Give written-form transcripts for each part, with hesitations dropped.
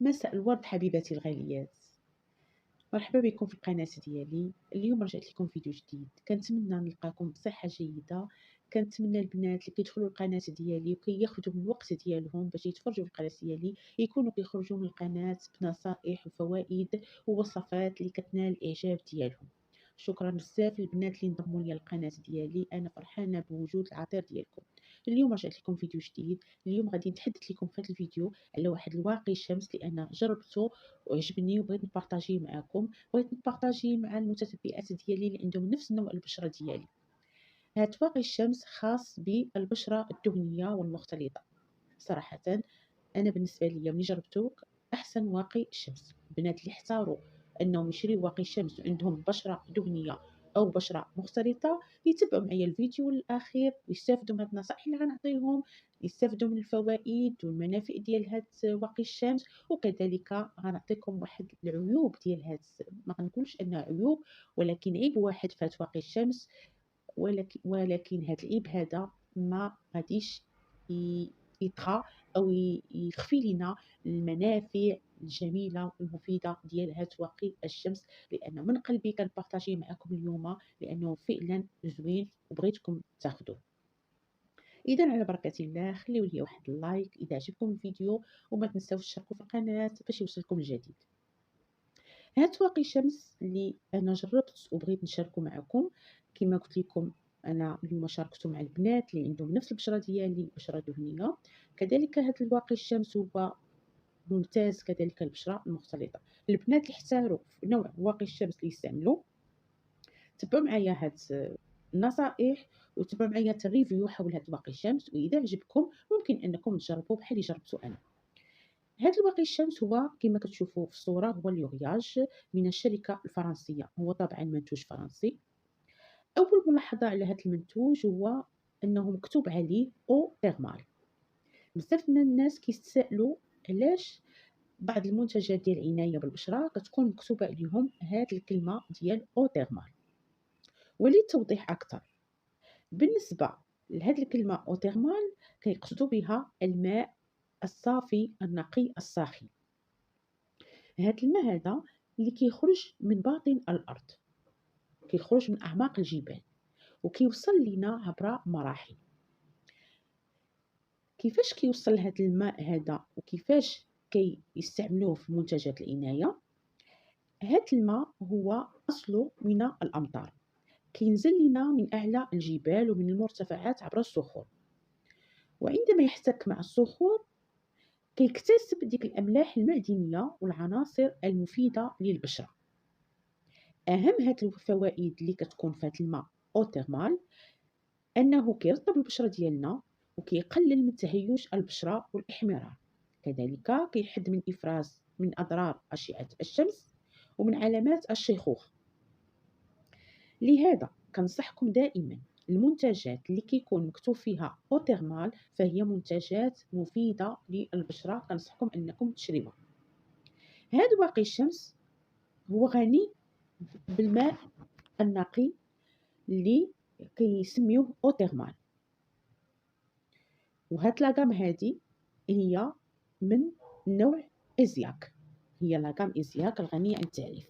مساء الورد حبيباتي الغاليات، مرحبا بكم في القناة ديالي. اليوم رجعت لكم فيديو جديد، كنتمنى نلقاكم بصحة جيدة. كنتمنى البنات اللي كيدخلوا القناة ديالي وكياخذوا من الوقت ديالهم باش يتفرجوا في القناة ديالي يكونوا كيخرجوا من القناة بنصائح وفوائد ووصفات اللي كتنال الاعجاب ديالهم. شكرا بزاف للبنات اللي انضموا لي القناة ديالي، انا فرحانة بوجود العطير ديالكم. اليوم رجعت لكم فيديو جديد. اليوم غادي نتحدث لكم في هذا الفيديو على واحد الواقي الشمس اللي انا جربته وعجبني وبغيت نبارطاجيه معكم. بغيت نبارطاجيه مع المتتبعات ديالي اللي عندهم نفس نوع البشرة ديالي. هاد واقي الشمس خاص بالبشرة الدهنية والمختلطة. صراحة أنا بالنسبة ليا ملي جربته أحسن واقي شمس. البنات اللي احتاروا أنهم يشريو واقي شمس وعندهم بشرة دهنية أو بشرة مختلطة يتبعوا معايا الفيديو الأخير ويستافدوا من هاد النصائح اللي غنعطيهم، يستافدوا من الفوائد والمنافع ديال هاد واقي الشمس. وكذلك غنعطيكم واحد العيوب ديال هاد، ما غنقولش انها عيوب، ولكن عيب واحد في هاد واقي الشمس. ولكن هاد العيب هذا ما غاديش يطغى او يخفي لنا المنافع الجميله والمفيده ديال هاد واقي الشمس، لانه من قلبي كنبارطاجيه معكم اليوم لانه فعلا زوين وبغيتكم تاخذوه. اذا على بركه الله خليو لي واحد اللايك اذا عجبكم الفيديو، وما تنساوش تشتركوا في القناه باش يوصلكم الجديد. هاد واقي شمس اللي انا جربت وبغيت نشاركه معكم، كما قلت لكم انا اليوم شاركته مع البنات اللي عندهم نفس البشره ديالي، بشره دهنيه. كذلك هاد الواقي الشمس هو ممتاز، كذلك البشره المختلطه. البنات اللي احتاروا في نوع واقي الشمس اللي يستعملوا تبعوا معايا هاد النصائح وتبعوا معايا حتى الريفيو حول هاد واقي الشمس، واذا عجبكم ممكن انكم تجربوه بحال اللي جربته انا. هذا الواقي الشمس هو كما كتشوفوا في الصورة هو لورياج من الشركة الفرنسية، هو طبعا منتوج فرنسي. أول ملاحظة على هذا المنتوج هو أنه مكتوب عليه أو تيرمال. بزاف من الناس كيتسائلوا علاش بعض المنتجات ديال العناية بالبشرة كتكون مكتوبة عليهم هاد الكلمة ديال أو تيرمال. وللتوضيح أكثر، بالنسبة لهاد الكلمة أو تيرمال كيقصدوا بها الماء الصافي النقي الصاخي. هاد الماء هذا اللي كيخرج من باطن الأرض، كيخرج من أعماق الجبال وكيوصل لينا عبر مراحل. كيفاش كيوصل هاد الماء هذا وكيفاش كيستعملوه في منتجات العناية؟ هاد الماء هو أصله من الأمطار، كينزل لينا من أعلى الجبال ومن المرتفعات عبر الصخور، وعندما يحتك مع الصخور كيكتسب ديك الأملاح المعدنية والعناصر المفيدة للبشرة. أهم هاد الفوائد اللي كتكون في هاد الماء أو تيرمال أنه كيرطب البشرة ديالنا وكيقلل من تهيج البشرة والإحمرار، كذلك كيحد من إفراز من أضرار أشعة الشمس ومن علامات الشيخوخة. لهذا كنصحكم دائما المنتجات اللي كيكون مكتوب فيها أو تيرمال فهي منتجات مفيدة للبشرة، كنصحكم أنكم تشريوها. هذا واقي الشمس هو غني بالماء النقي اللي كيسميوه أو تيرمال، وهاد لاغام هادي هي من نوع إزياك، هي لاغام إزياك الغنية عن التعريف.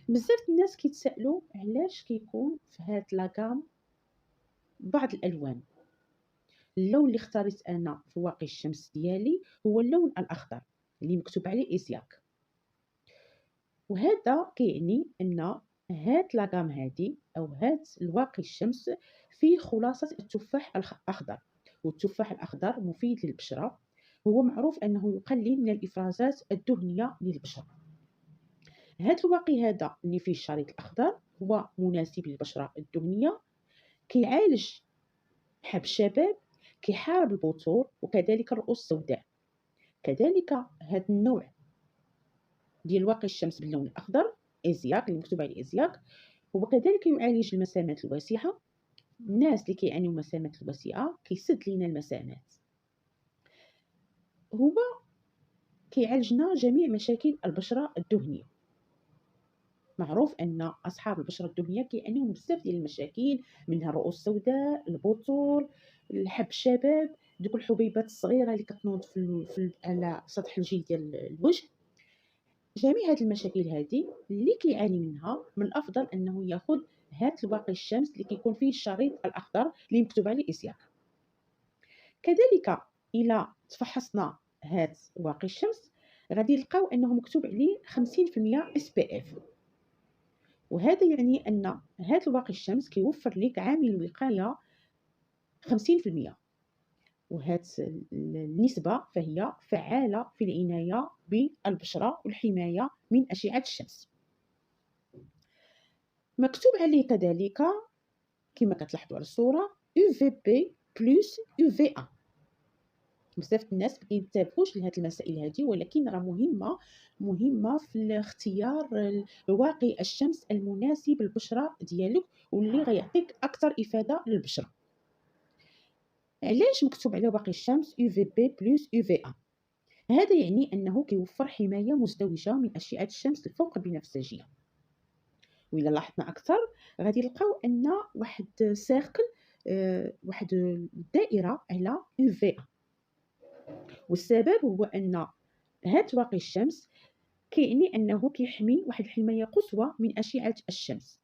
بزاف الناس كيتسائلوا علاش كيكون في هاد لاغام بعض الألوان. اللون اللي اختاريت أنا في واقي الشمس ديالي هو اللون الأخضر اللي مكتوب عليه إزياك، وهذا كيعني أن هاد لاغام هادي أو هاد الواقي الشمس فيه خلاصة التفاح الأخضر، والتفاح الأخضر مفيد للبشرة، هو معروف أنه يقلل من الإفرازات الدهنية للبشرة. هذا الواقي هذا اللي فيه الشريط الأخضر هو مناسب للبشرة الدهنية، كيعالج حب الشباب، كيحارب البثور وكذلك الرؤوس السوداء. كذلك هذا النوع ديال واقي الشمس باللون الأخضر إزياك اللي مكتوب عليه إزياك هو كذلك يعالج المسامات الواسعة. الناس اللي كيعانيو من المسامات الواسعة كيسد لينا المسامات، هو كيعالجنا جميع مشاكل البشرة الدهنية. معروف أن أصحاب البشرة الدهنية كيعانيو من بزاف ديال المشاكل، منها الرؤوس السوداء، البثور، الحب الشباب. دوك الحبيبات الصغيرة اللي كتنوض على سطح الجلد ديال الوجه. جميع هاد المشاكل هادي اللي كيعاني منها، من الأفضل أنه ياخذ هاد الواقي الشمس اللي كيكون فيه الشريط الأخضر اللي مكتوب عليه إسياك. كذلك إلا تفحصنا هاد واقي الشمس غادي نلقاو أنه مكتوب عليه 50% SPF، وهذا يعني أن هاد الواقي الشمس كيوفر لك عامل وقاية 50%، وهاد النسبة فهي فعالة في العناية بالبشرة والحماية من أشعة الشمس. مكتوب عليه كذلك كما كتلاحظوا على الصورة UVB plus UVA. بزاف الناس ما كينتبهوش لهاد المسائل هادي، ولكن راه مهمة في اختيار واقي الشمس المناسب للبشرة ديالك واللي غيعطيك أكثر إفادة للبشرة. علاش مكتوب على واقي الشمس UVB plus UVA؟ هذا يعني أنه كيوفر حماية مزدوجة من أشعة الشمس الفوق البنفسجية. وإلا لاحظنا أكثر غادي نلقاو أن واحد سيركل، واحد الدائرة على UVA، والسبب هو أن هاد واقي الشمس كيعني أنه كيحمي واحد الحماية قصوى من أشعة الشمس،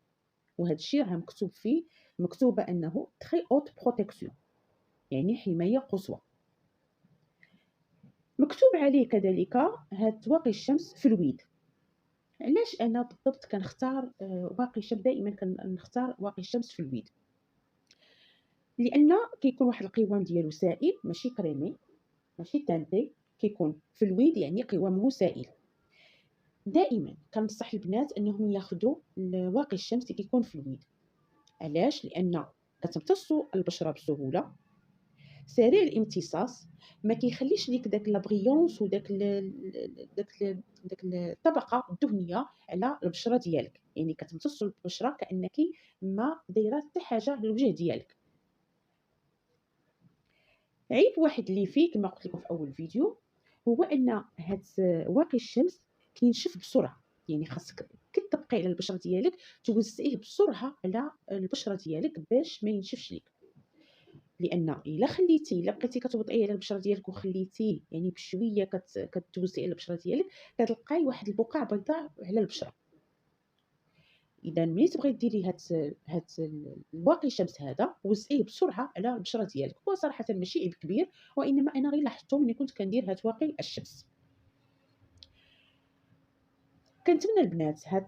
وهذا الشيء راه مكتوب فيه، مكتوبة أنه تري أوت بروتيكسيون، يعني حماية قصوى. مكتوب عليه كذلك هاد واقي الشمس فلويد. علاش أنا بالضبط كنختار واقي الشمس؟ دائما كنختار واقي الشمس فلويد لأن كيكون واحد القوام ديالو سائل، ماشي كريمي ماشي تانتي، كيكون فلويد يعني قوامه سائل. دائما كنصح البنات انهم ياخذوا واقي الشمس اللي كيكون فلويد. علاش؟ لان كتمتصوا البشره بسهوله، سريع الامتصاص، ما كيخليش ليك داك لابغيونس وداك داك الطبقه الدهنيه على البشره ديالك، يعني كتمتص البشره كانك ما دايره حتى حاجه للوجه ديالك. عيب واحد اللي فيه كما قلت لكم في اول فيديو هو ان هاد واقي الشمس كينشف بسرعه، يعني خاصك كي تطبقيه على البشره ديالك توزعيه بسرعه على البشره ديالك باش ما ينشفش ليك. لان الا بقيتي كتوضعيه على البشره ديالك وخليتيه يعني بشويه كتوزعيه على البشره ديالك كتلقاي واحد البقع بيضاء على البشره. اذا ملي تبغي ديري هاد الواقي الشمس هذا وزعيه بسرعه على البشره ديالك. هو صراحه ماشي عيب كبير، وانما انا غير لاحظته ملي كنت كندير هاد واقي الشمس. كنتمنى البنات هاد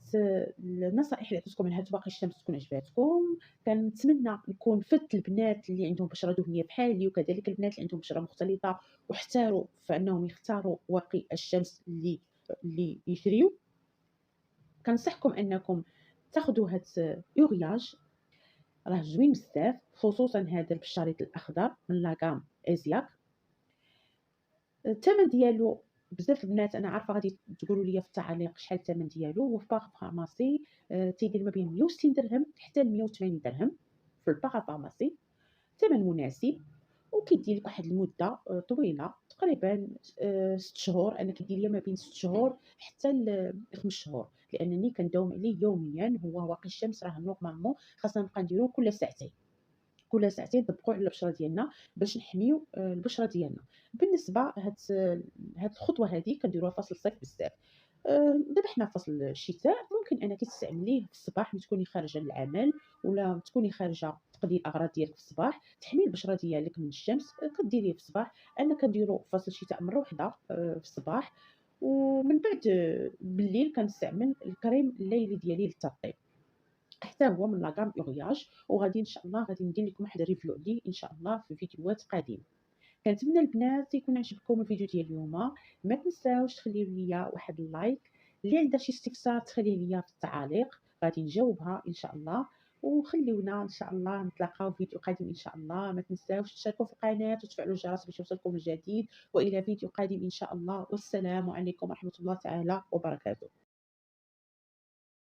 النصائح اللي عطيتكم من هاد واقي الشمس تكون عجباتكم. كنتمنى نكون فدت البنات اللي عندهم بشره دهنيه بحالي، وكذلك البنات اللي عندهم بشره مختلطه واحتاروا فانهم يختاروا واقي الشمس اللي يشريو. كنصحكم انكم تاخذوا هاد اورياج، راه زوين بزاف، خصوصا هذا بالشريط الاخضر من لاكام ازياك. الثمن ديالو بزاف البنات انا عارفه غادي تقولوا لي في التعاليق شحال الثمن ديالو. هو في باغ فارماسي تيدير ما بين 160 درهم حتى ل 180 درهم في الباغ فارماسي. ثمن مناسب وكيدير لك واحد المده طويله، تقريبا 6 شهور. انا كيدير لي ما بين 6 شهور حتى ل 5 شهور، لانني كنداوم عليه يوميا. هو واقي الشمس راه نورمالمون خاصنا نبقى نديروه كل ساعتين، كل ساعتين نطبقوه على البشره ديالنا باش نحميو البشره ديالنا. بالنسبه هاد الخطوه هذه كنديروها فصل الصيف بزاف. دابا حنا فصل الشتاء ممكن انك تستعمليه في الصباح ملي تكوني خارجه للعمل ولا تكوني خارجه تقضي الاغراض ديالك في الصباح، تحمي البشره ديالك من الشمس. كديريه في الصباح. انا كنديرو في فصل الشتاء مره واحده في الصباح، ومن بعد بالليل كنستعمل الكريم الليلي ديالي للترطيب حتى هو من لاكام اورياج. وغادي ان شاء الله غادي ندير لكم واحد ريفيو عليه ان شاء الله في فيديوهات قادمه. كنتمنى البنات يكون عجبكم الفيديو ديال اليوم. ما تنساوش تخليو ليا واحد اللايك، اللي عندها شي استفسار تخليه ليا في التعاليق غادي نجاوبها ان شاء الله. وخليونا ان شاء الله نتلاقاو في فيديو قادم ان شاء الله. ما تنساوش تشتركوا في القناه وتفعلوا الجرس باش يوصلكم الجديد، والى فيديو قادم ان شاء الله. والسلام عليكم ورحمه الله تعالى وبركاته.